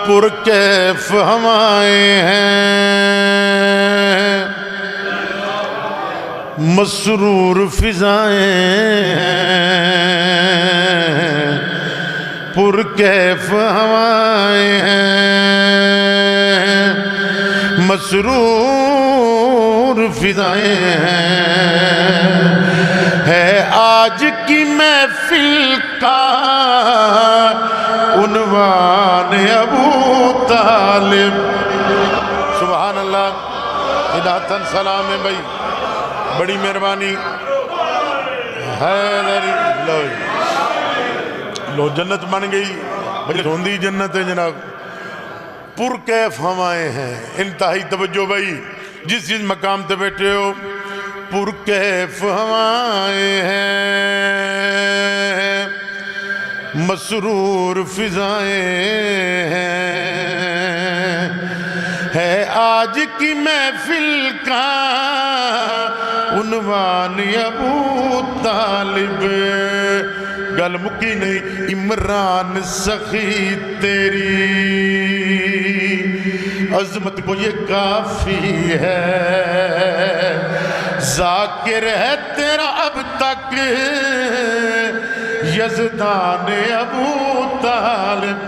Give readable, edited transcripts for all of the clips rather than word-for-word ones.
پرکیف ہوائیں ہیں، مسرور فضائیں ہیں، پرکیف ہوائیں ہیں، مسرور فضائیں ہیں، ہے آج کی محفل کا عنوان ابو طالب۔ سبحان اللہ، ہدایتاً سلام ہے بھائی، بڑی مہربانی حیدری۔ لو جنت بن گئی بھائی، ہوندی جنت ہے جناب۔ پرکیف ہوائیں ہیں، انتہائی توجہ بھائی، جس مقام تے بیٹھے ہو، پرکیف ہوائیں ہیں، مسرور فضائیں ہیں، ہے آج کی محفل کا عنوان ابو طالب۔ گل مکی نہیں، عمران سخی تیری عظمت کو یہ کافی ہے، ذاکر ہے تیرا اب تک یزدان ابو طالب۔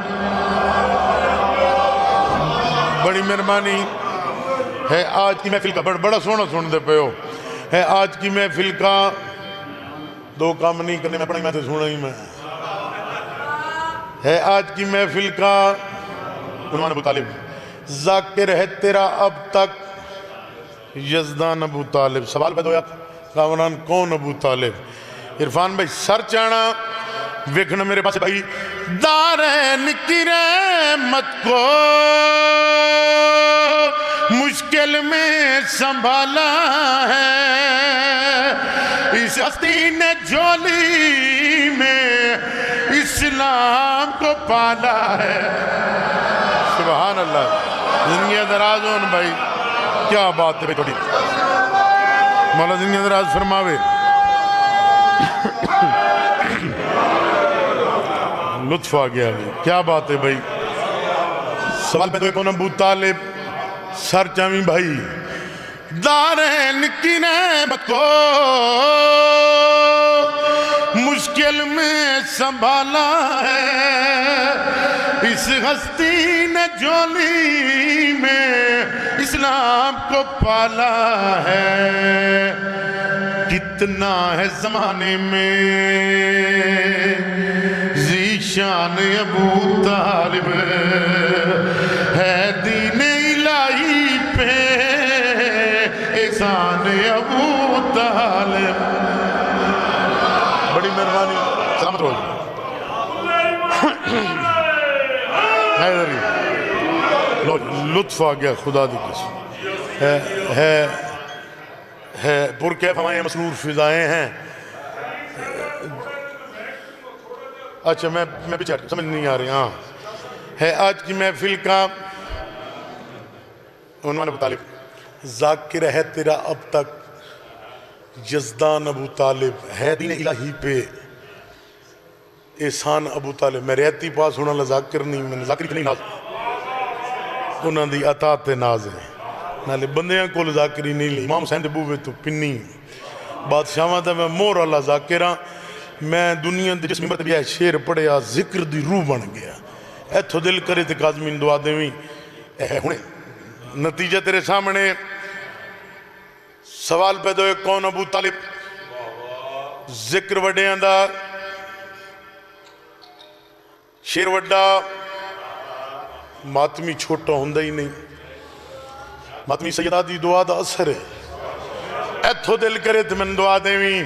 بڑی مہربانی ہے آج کی محفل کا، بڑا سونا سن دے پہ ہو، ہے آج کی محفل کا دو کام نہیں کرنے میں پڑھیں، میں تو سونا ہی میں ہے آج کی محفل کا عنوان ابو طالب، ذاکر ہے تیرا اب تک یزدان ابو طالب۔ سوال پیدا ہویا کامران کون ابو طالب؟ عرفان بھائی سر چانا ویکھنا میرے پاس بھائی، دارین کی رحمت کو مشکل میں سنبھالا ہے، اس ہستی نے جھولی میں اسلام کو پالا ہے۔ سبحان اللہ، زندگی دراز ہون بھائی، کیا بات ہے بھائی تھوڑی، مولا زندگی دراز فرماوے، لطف آ گیا بھائی، کیا بات ہے بھائی۔ سوال پہ تو کون ابو طالب؟ سر چاویں بھائی، دارین کی نعمت کو مشکل میں سنبھالا ہے، اس ہستی نے جھولی میں اسلام کو پالا ہے، کتنا ہے زمانے میں ذیشان ابو طالب، ہے دین الہی پہ احسان ابو طالب۔ بڑی مہربانی، سلامت ہو حیدری، لطف آ گیا خدا دی قسم، ہے پرکیف ہوائیں مسرور فضائیں ہیں۔ اچھا میں پیچھے سمجھ نہیں آ رہی، ہاں ہے آج کی محفل کا عنوان ابو طالب، ذاکر ہے تیرا اب تک یزدان ابو طالب، ہے دین الہی پہ احسان ابو طالب۔ میں ریتی پاس ہونا لذاکر نہیں، میں ذاکر نہیں ناز انہاں دی عطا تے ناز ہے، نالے بندیاں کو ذاکری نہیں لی، امام حسین دے بوے تو پنی بادشاہاں دا میں مور اللہ ذاکراں، میں دنیا دے جس ممبر تے بھی ہے شیر پڑھیا ذکر دی روح بن گیا، ایتھو دل کرے تے کاظمین دعا دیویں، ہونے نتیجہ تیرے سامنے۔ سوال پیدا ہوئے کون ابو طالب؟ ذکر وڈیاں دا شیر وڈا، ماتمی چھوٹا ہوندہ ہی نہیں، ماتمی سیدہ دی دعا دا اثر ہے، ایتھو دل کرے تے من دعا دیویں،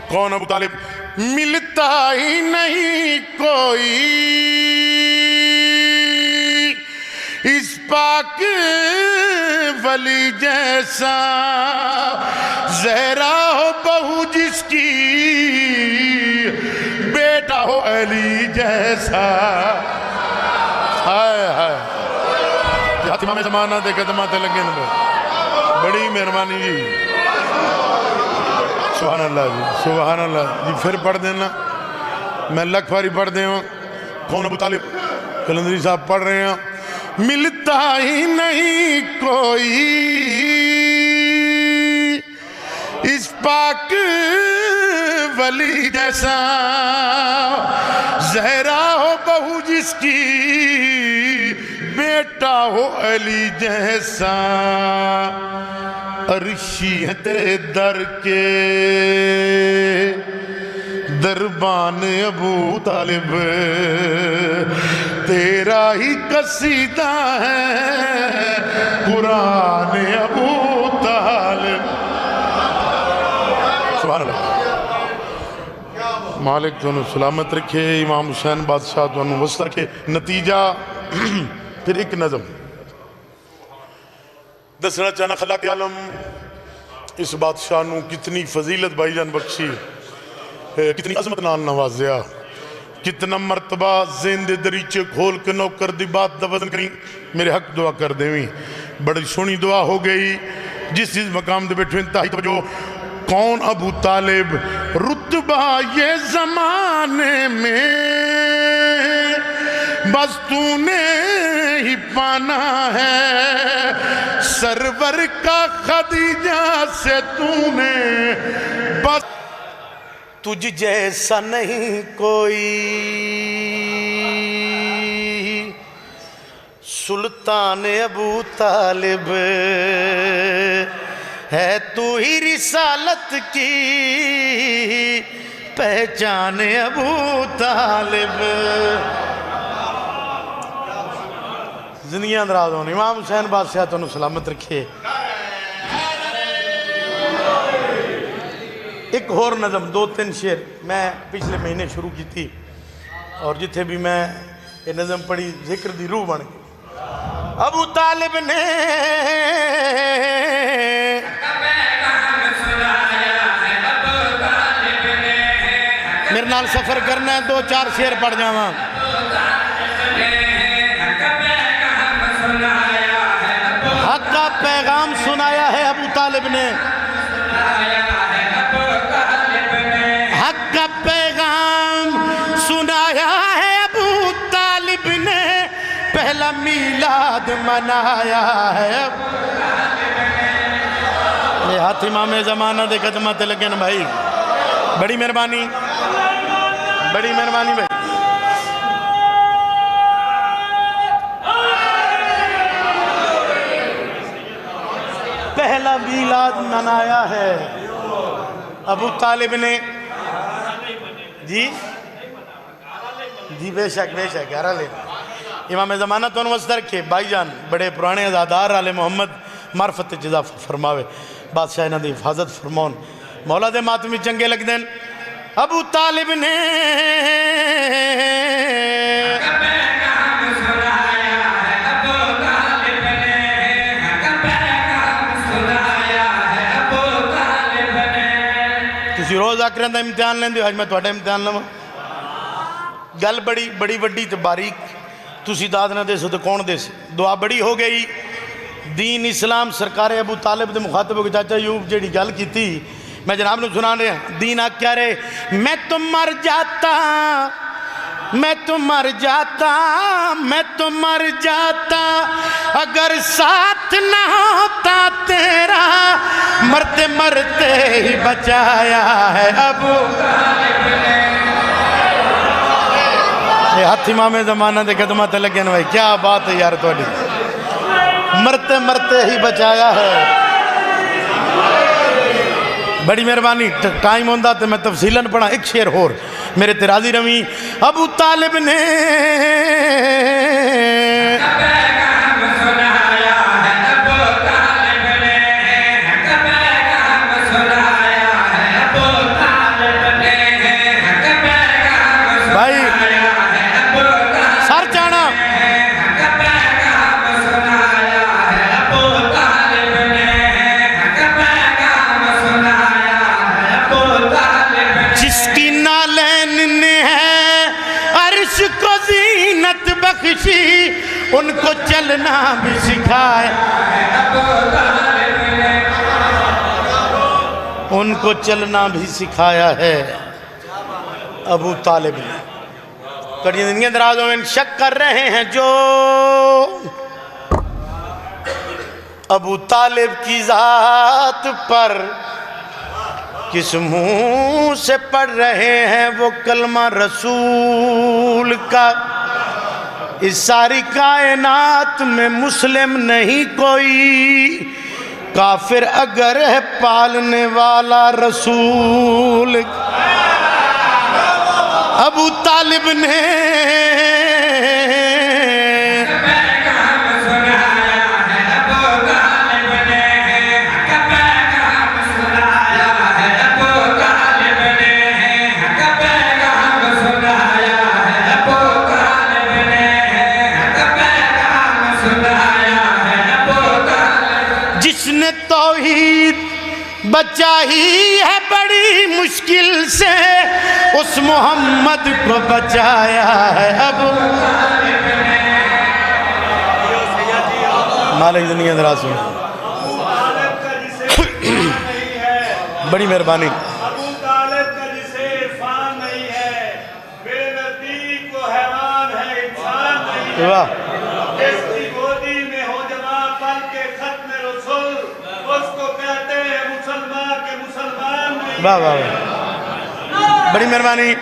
کون ابو طالب؟ ملتا ہی نہیں کوئی اس پاک ولی جیسا، زہرا ہو بہو جس کی، بیٹا ہو علی جیسا۔ ہائے ہائے، ہاتھ امام زمانہ دے قدماتے لگے نا، بڑی مہربانی جی، سبحان اللہ جی، سبحان اللہ جی۔ پھر پڑھ دینا، میں لکھ باری پڑھ دے ہوں، کون ابو طالب؟ کلندری صاحب پڑھ رہے ہیں ملتا ہی نہیں کوئی اس پاک ولی جیسا زہرا ہو بہو جس کی بیٹا ہو علی جیسا عرشی ہے تیرے در کے دربان ابو طالب تیرا ہی قصیدہ ہے قرآن ابو طالب سبحان اللہ مالک تونوں سلامت رکھے امام حسین بادشاہ تونوں وسط رکھے نتیجہ پھر ایک نظم دسنا چاہنا خلا کے عالم اس بادشاہ نوں کتنی فضیلت بھائی جان بخشی کتنی عظمت نال نوازیا کتنا مرتبہ زندے دریچے کھول کے نوکر دی بات دا وزن کریں میرے حق دعا کر دیویں بڑی سونی دعا ہو گئی جس مقام دے بیٹھو انتہائی توجہ کون ابو طالب رتبہ یہ زمانے میں بس تو نے ہی پانا ہے سرور کا خدیجہ سے تو نے بس تجھ جیسا نہیں کوئی سلطان ابو طالب ہے تو ہی رسالت کی پہچان ابو طالب زندگیاں دراز ہونی امام حسین بادشاہ تونوں سلامت رکھے ایک اور نظم دو تین شعر میں پچھلے مہینے شروع کی تھی اور جتھے بھی میں یہ نظم پڑھی ذکر دی روح بن گئی ابو طالب نے میرے نال سفر کرنا ہے دو چار شعر پڑھ جاواں حق کا پیغام سنایا ہے ابو طالب نے حق کا پیغام سنایا ہے ابو طالب نے پہلا میلاد منایا ہے یہ ہاتھ امام زمانہ دے قدمہ تے لگن بھائی بڑی مہربانی بھائی پہلا میلاد منایا ہے ابو طالب نے جی بے شک گہرا لے امام زمانہ تو انوستر کے بھائی جان بڑے پرانے ازادار آل محمد معرفت جزا فرماوے بادشاہ انہاں دی حفاظت فرمون مولا دے ماتمی چنگے لگ دین ابو طالب نے تسی روز آکرین دا امتحان لیں دے آج میں توڑے امتحان لوں گل بڑی وڈی تے باریک تسی داد نہ دے سو تو کون دے سے دعا بڑی ہو گئی دین اسلام سرکار ابو طالب دے مخاطب ہو گئی چاچا یوب جیڑی گل کی تھی میں جناب نے سنا رہے ہیں دین آ کیا رہے میں تو مر جاتا اگر ساتھ نہ ہوتا تیرا مرتے مرتے ہی بچایا ہے ابو یہ ہاتھ امام زمانہ دے قدمہ تے لگے نا بھائی کیا بات ہے یار توڑی مرتے مرتے ہی بچایا ہے بڑی مہربانی ٹائم ہوندہ تے میں تفصیلاً پڑھا ایک شعر ہور میرے تراضی روی ابو طالب نے بھائی سر چانا جس کی نالین نے ہے عرش کو زینت بخشی ان کو چلنا بھی سکھائے ان کو چلنا بھی سکھایا ہے ابو طالب نے کڑی دنیا درازوں میں شک کر رہے ہیں جو ابو طالب کی ذات پر کس منہ سے پڑھ رہے ہیں وہ کلمہ رسول کا. اس ساری کائنات میں مسلم نہیں کوئی، کافر اگر ہے پالنے والا رسول. ابو طالب نے توحید بچائی ہے بڑی مشکل سے، اس محمد کو بچایا ہے اب. مالک دنیا دراز میں بڑی مہربانی. ابو طالب کا جسے عرفان نہیں ہے، بے نزدیک کو حیوان ہے، انسان نہیں ہے. جس کی گودی میں ہو جمع پل کے ختم رسول، اس کو کہتے ہیں مسلمان کے مسلمان نہیں. واہ واہ بڑی مہربانی.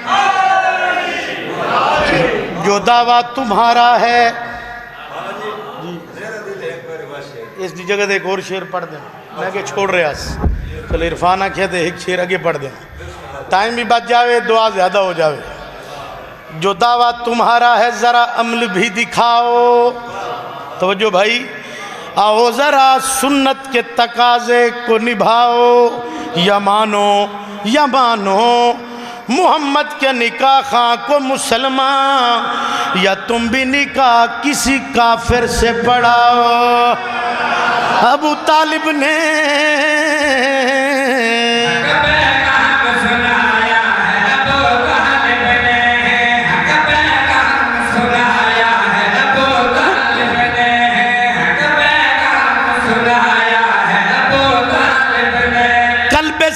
جو دعویٰ تمہارا ہے، اس دی جگہ دے ایک اور شعر پڑھ دیں. میں کہ چھوڑ رہے آس چلے عرفان آکھے تھے ایک شعر آگے پڑھ دیں، ٹائم بھی بچ جاوے، دعا زیادہ ہو جاوے. جو دعویٰ تمہارا ہے ذرا عمل بھی دکھاؤ. توجہ بھائی، آؤ ذرا سنت کے تقاضے کو نبھاؤ. یا مانو یا مانو محمد کے نکاح خاں کو مسلمان، یا تم بھی نکاح کسی کافر سے پڑھاؤ. ابو طالب نے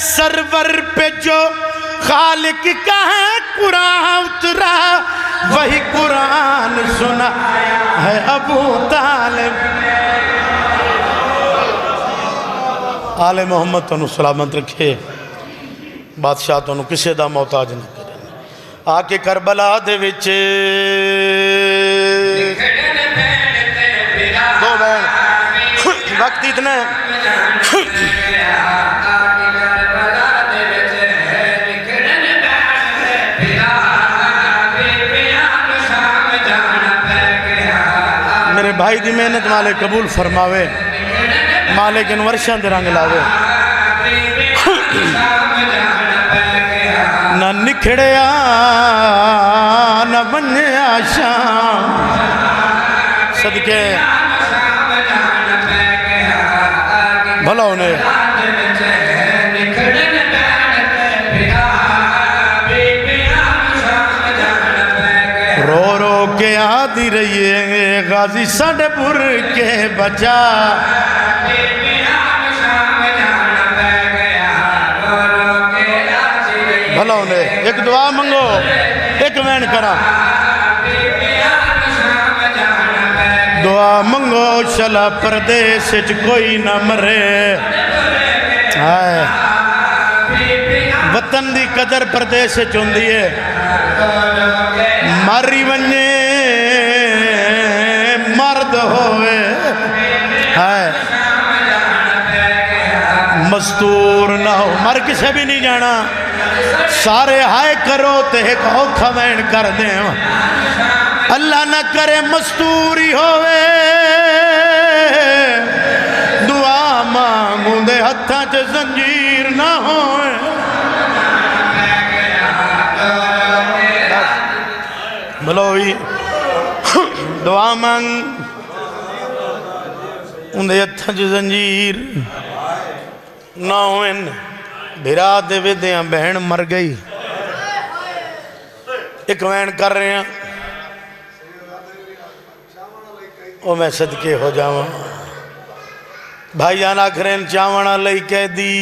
سرور پہ جو خالق کا ہے قرآن اترا، وہی قرآن سنا ہے ابو طالب. آل محمد تنو سلامت رکھے، بادشاہ تنو کسے دا محتاج نہ کرے. آکے کربلا دے وچے دو بہن وقت اتنا ہے. میرے بھائی دی محنت مالے قبول فرماوے، مالے کن ورشان دے رنگ لاوے. نہ نکھڑیا نہ بنیا شام صدقے بھلا انہیں رو رو کے آدھی رہیے غازی ساڑھے پور کے بچا. بھلا انہیں ایک دعا منگو، ایک وین کرا. دعا منگو شلا پردیس چ کوئی نہ مرے. وطن دی قدر پردیس چ ہوندی ہے، ماری ونجے مرد ہوئے. مستور نہ ہو، مر کسے بھی نہیں جانا. سارے ہائے کرو تے ایک اوکھا وین کر دیں. اللہ نہ کرے مستوری ہوئے، دعا مانگوں دے ہتھاں چ زنجیر نہ ہوئے. بلوئی دعا مانگ اندے ہتھاں چ زنجیر نہ ہوئے. بھرا دے ودیاں بہن مر گئی، ایک وین کر رہے ہیں. او میں صدقے ہو جاواں، بھائی جانا کھرین چاونا لئی کہہ دی.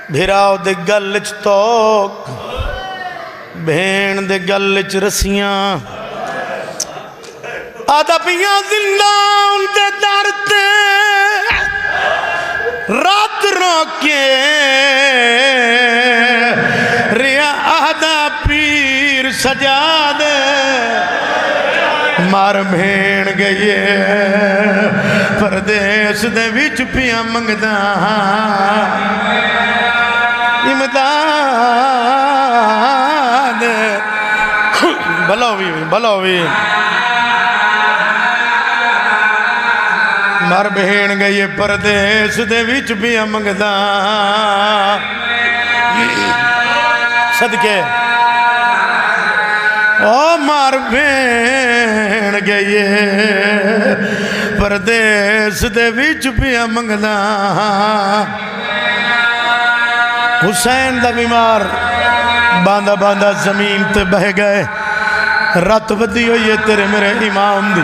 بھراؤ دے گلچ توک بھین دے گل چ رسیاں آدھا پیاں زندہ ان دے در تے رات روکے ریا آدھا پیر سجاد مار بھین گئی پردیس دے وچ پیا منگدا امداد بھلوی مر بہن گئی پردیس دے وچ بھی منگدا صدقے او مر بہن گئی پردیس دے وچ بھی منگدا حسین دا بیمار باندھا باندھا زمین تے بہ گئے رات ودی ہوئی ہے تیرے میرے امام دی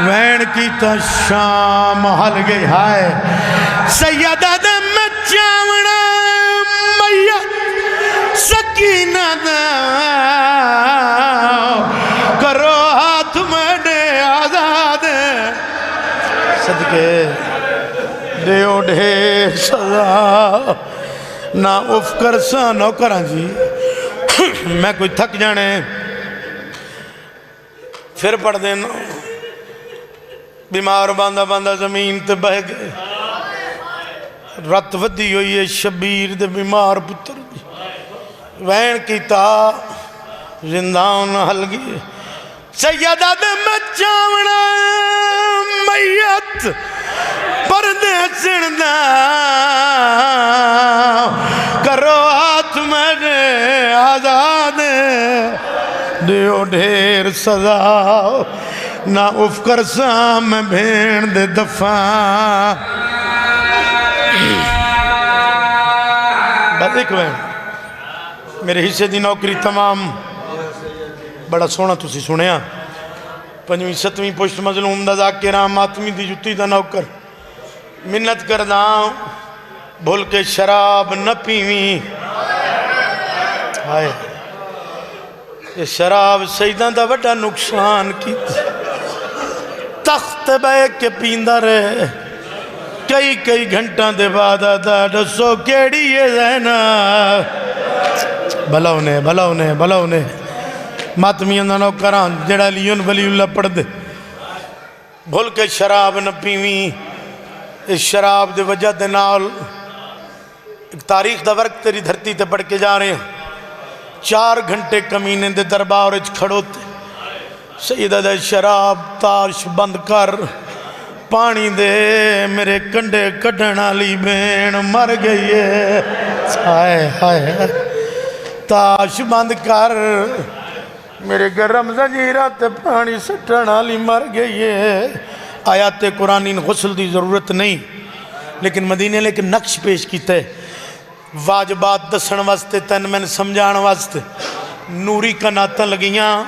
وین کیتا شام حل گئی ہائے سیدہ دے میں چاونا میت سکینہ دا کرو ہاتھ میڈے آزاد صدقے دیو ڈھیر سزا نہ اف کرسا نو کراں جی میں کوئی تھک جانے پھر پڑھ دینا بیمار باندھا باندھا زمین تے بہ گئے رت ودی ہوئی ہے شبیر دے بیمار پتر بھی وین کیتا زندان حل گئی سیدہ دے میں چاونا میت پردے سندہ کرو ہاتھ میرے آزاد دیو ڈھیر سزا نہ اف کرسا میں بھین دے دفاع بس ایک وین میرے حصے دی نوکری تمام بڑا سونا تسی سنیا 5ویں 7ویں پشت مظلوم دا ذاکرہ ماتمی دی جتی دا نوکر منت کرداں بھول کے شراب نہ پیویں آئے یہ شراب سیدان دا بڑا نقصان کی تخت بے کے پیندہ رہے کئی گھنٹاں دے بعد آدھا ڈسو کیڑی یہ زینہ بھلا انہیں ماتمیاں دا نوکران جڑا لیون ولی اللہ پڑھ دے بھول کے شراب نہ پیویں اس شراب دے وجہ دے نال ایک تاریخ دا ورق تیری دھرتی تے پڑھ کے جا رہے ہیں 4 گھنٹے کمینے دے دربار اچھ کھڑو تے سیدہ دے شراب تاش بند کر پانی دے میرے کنڈے کڈنا لی بین مر گئی ہے ہائے تاش بند کر میرے گرم زنجیرات پانی سٹنا لی مر گئی ہے آیات قرآنی غسل دی ضرورت نہیں لیکن مدینے لیکن نقش پیش کیتا ہے واجبات دسن واسطے تن میں سمجھان واسطے نوری کا ناتاں لگیاں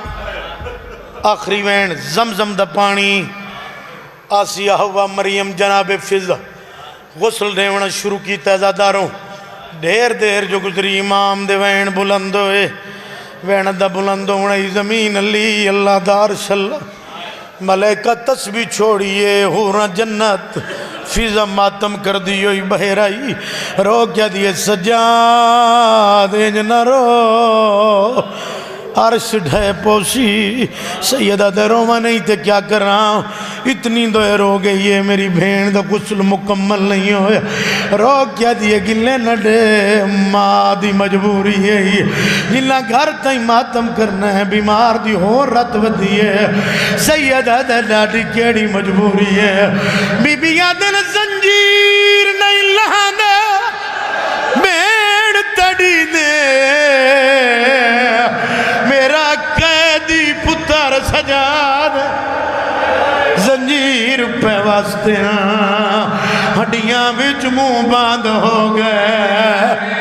آخری وین زمزم دا پانی آسیہ ہوا مریم جناب فضا غسل دیونا شروع کی تیزاداروں دیر جو گزری امام دے وین بلند ہوئے وین دا بلند ہونا زمین علی اللہ دار شلہ ملائکہ تسبیح چھوڑیے ہورا جنت فضا ماتم کر دیوئی بہرائی رو کیا دیئے سجاد انجنا رو عرش ڈھے پوسی سیدہ دے روما نہیں تے کیا کر رہا ہوں اتنی دوئے رو گئی ہے میری بھین دا غسل مکمل نہیں ہویا رو کیا دیئے گلے نہ دے ماں دی مجبوری ہے جنہ گھر تائیں ماتم کرنا ہے بیمار دی ہو رت ودی ہے سیدہ دے ڈاڈی کیڑی مجبوری ہے بی بی یادن زنجیر نہیں لہانا بھین تڑی دے میرا قیدی پتر سجاد زنجیر پہ واسطے ہڈیاں وچ منہ باندھ ہو گئے